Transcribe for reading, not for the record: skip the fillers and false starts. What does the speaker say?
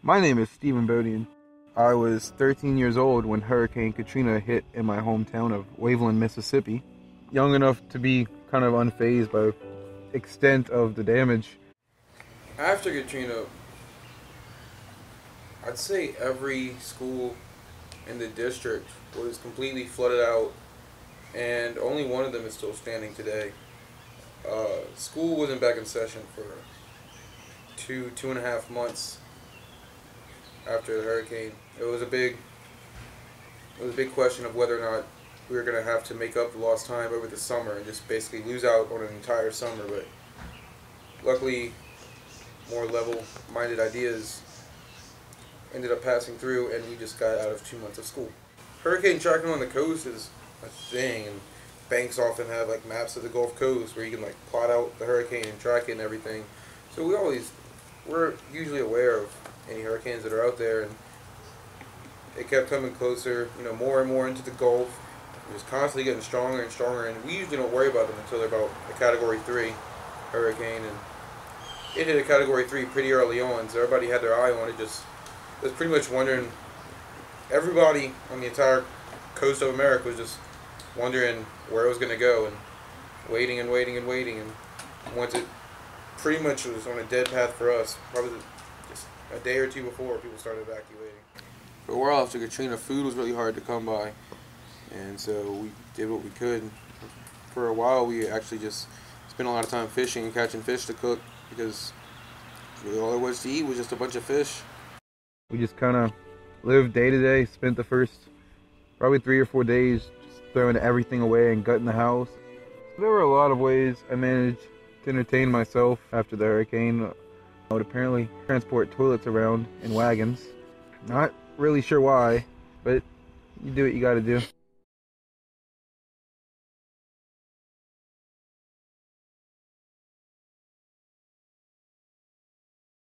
My name is Stephen Bodian. I was 13 years old when Hurricane Katrina hit in my hometown of Waveland, Mississippi. Young enough to be kind of unfazed by the extent of the damage. After Katrina, I'd say every school in the district was completely flooded out, and only one of them is still standing today. School wasn't back in session for 2.5 months after the hurricane. It was a big question of whether or not we were going to have to make up the lost time over the summer and just basically lose out on an entire summer. But luckily, more level-minded ideas ended up passing through, and we just got out of 2 months of school. Hurricane tracking on the coast is a thing, and banks often have like maps of the Gulf Coast where you can like plot out the hurricane and track it and everything. So we're usually aware of any hurricanes that are out there, and it kept coming closer, more and more into the Gulf. It was constantly getting stronger and stronger, and we usually don't worry about them until they're about a Category 3 hurricane, and it hit a Category 3 pretty early on, so everybody had their eye on it. Just was pretty much wondering. Everybody on the entire coast of America was just wondering where it was going to go, and waiting and waiting and waiting. And once it pretty much was on a dead path for us, probably just a day or two before people started evacuating. For a while after Katrina, food was really hard to come by, and so we did what we could. For a while, we actually just spent a lot of time fishing and catching fish to cook, because really all there was to eat was just a bunch of fish. We just kind of lived day to day, spent the first probably 3 or 4 days just throwing everything away and gutting the house. So there were a lot of ways I managed to entertain myself after the hurricane. I would apparently transport toilets around in wagons. Not really sure why, but you do what you gotta do.